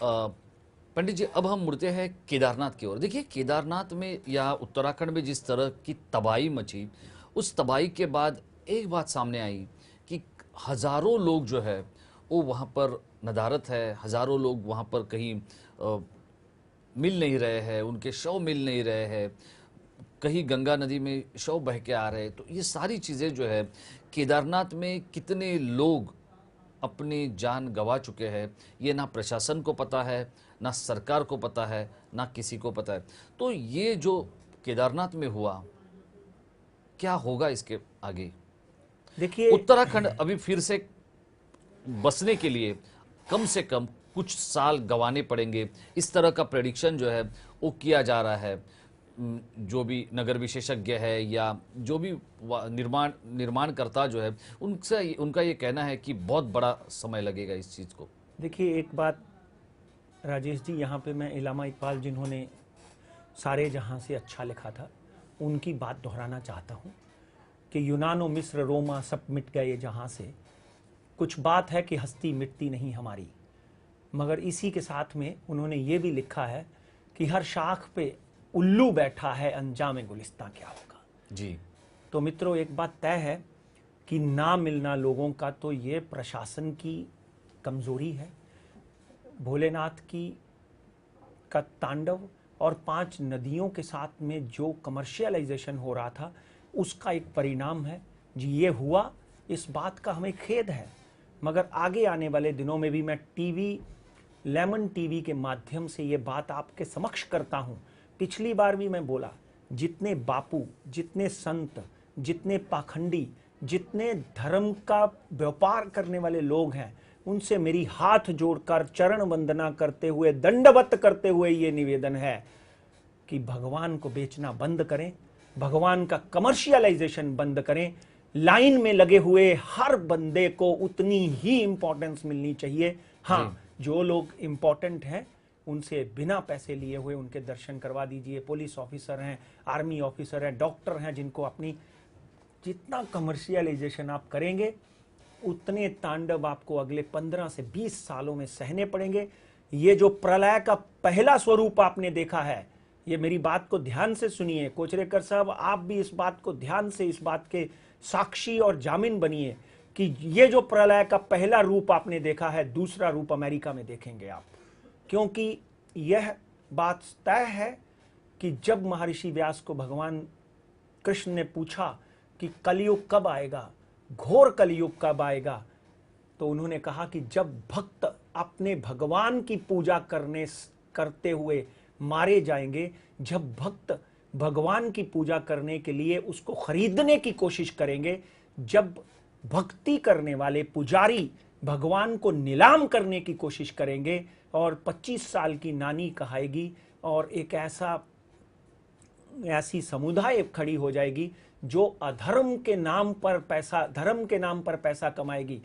पंडित जी, अब हम मुड़ते हैं केदारनाथ की ओर। देखिए, केदारनाथ में या उत्तराखंड में जिस तरह की तबाही मची, उस तबाही के बाद एक बात सामने आई कि हजारों लोग जो है वो वहाँ पर नदारत है, हजारों लोग वहाँ पर कहीं मिल नहीं रहे हैं, उनके शव मिल नहीं रहे हैं, कहीं गंगा नदी में शव बह के आ रहे हैं। तो ये सारी चीज़ें जो है, केदारनाथ में कितने लोग अपनी जान गंवा चुके हैं, ये ना प्रशासन को पता है, ना सरकार को पता है, ना किसी को पता है। तो ये जो केदारनाथ में हुआ, क्या होगा इसके आगे? देखिए, उत्तराखंड अभी फिर से बसने के लिए कम से कम कुछ साल गंवाने पड़ेंगे, इस तरह का प्रेडिक्शन जो है वो किया जा रहा है। जो भी नगर विशेषज्ञ है या जो भी निर्माणकर्ता जो है, उनसे उनका ये कहना है कि बहुत बड़ा समय लगेगा इस चीज़ को। देखिए एक बात राजेश जी, यहाँ पे मैं इलामा इकबाल जिन्होंने सारे जहाँ से अच्छा लिखा था, उनकी बात दोहराना चाहता हूँ कि यूनान और मिस्र रोमा सब मिट गए जहाँ से, कुछ बात है कि हस्ती मिटती नहीं हमारी। मगर इसी के साथ में उन्होंने ये भी लिखा है कि हर शाख पे उल्लू बैठा है, अंजाम गुलिस्तां क्या होगा। जी। तो मित्रों, एक बात तय है कि ना मिलना लोगों का तो ये प्रशासन की कमजोरी है, भोलेनाथ की का तांडव और 5 नदियों के साथ में जो कमर्शियलाइजेशन हो रहा था उसका एक परिणाम है जी। ये हुआ, इस बात का हमें खेद है। मगर आगे आने वाले दिनों में भी मैं टीवी, लेमन टीवी के माध्यम से ये बात आपके समक्ष करता हूँ। पिछली बार भी मैं बोला, जितने बापू, जितने संत, जितने पाखंडी, जितने धर्म का व्यापार करने वाले लोग हैं, उनसे मेरी हाथ जोड़कर चरण वंदना करते हुए, दंडवत करते हुए ये निवेदन है कि भगवान को बेचना बंद करें, भगवान का कमर्शियलाइजेशन बंद करें। लाइन में लगे हुए हर बंदे को उतनी ही इंपॉर्टेंस मिलनी चाहिए। हाँ, जो लोग इंपॉर्टेंट हैं उनसे बिना पैसे लिए हुए उनके दर्शन करवा दीजिए। पुलिस ऑफिसर हैं, आर्मी ऑफिसर हैं, डॉक्टर हैं, जिनको अपनी, जितना कमर्शियलाइजेशन आप करेंगे उतने तांडव आपको अगले 15 से 20 सालों में सहने पड़ेंगे। ये जो प्रलय का पहला स्वरूप आपने देखा है, ये मेरी बात को ध्यान से सुनिए कोचरेकर साहब, आप भी इस बात को ध्यान से, इस बात के साक्षी और जामिन बनिए कि ये जो प्रलय का पहला रूप आपने देखा है, दूसरा रूप अमेरिका में देखेंगे आप। क्योंकि यह बात तय है कि जब महर्षि व्यास को भगवान कृष्ण ने पूछा कि कलयुग कब आएगा, घोर कलयुग कब आएगा, तो उन्होंने कहा कि जब भक्त अपने भगवान की पूजा करते हुए मारे जाएंगे, जब भक्त भगवान की पूजा करने के लिए उसको खरीदने की कोशिश करेंगे, जब भक्ति करने वाले पुजारी भगवान को नीलाम करने की कोशिश करेंगे और 25 साल की नानी कहाएगी और एक ऐसी समुदाय खड़ी हो जाएगी जो अधर्म के नाम पर पैसा, धर्म के नाम पर पैसा कमाएगी,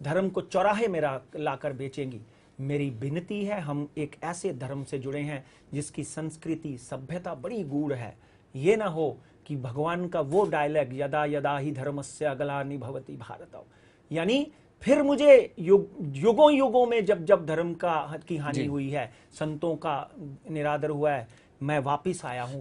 धर्म को चौराहे में लाकर बेचेंगी। मेरी विनती है, हम एक ऐसे धर्म से जुड़े हैं जिसकी संस्कृति, सभ्यता बड़ी गूढ़ है। ये ना हो कि भगवान का वो डायलॉग, यदा यदा ही धर्मस्य ग्लानि भवति भारत, यानी फिर मुझे युगों युगों में जब जब धर्म की हानि हुई है, संतों का निरादर हुआ है, मैं वापिस आया हूं।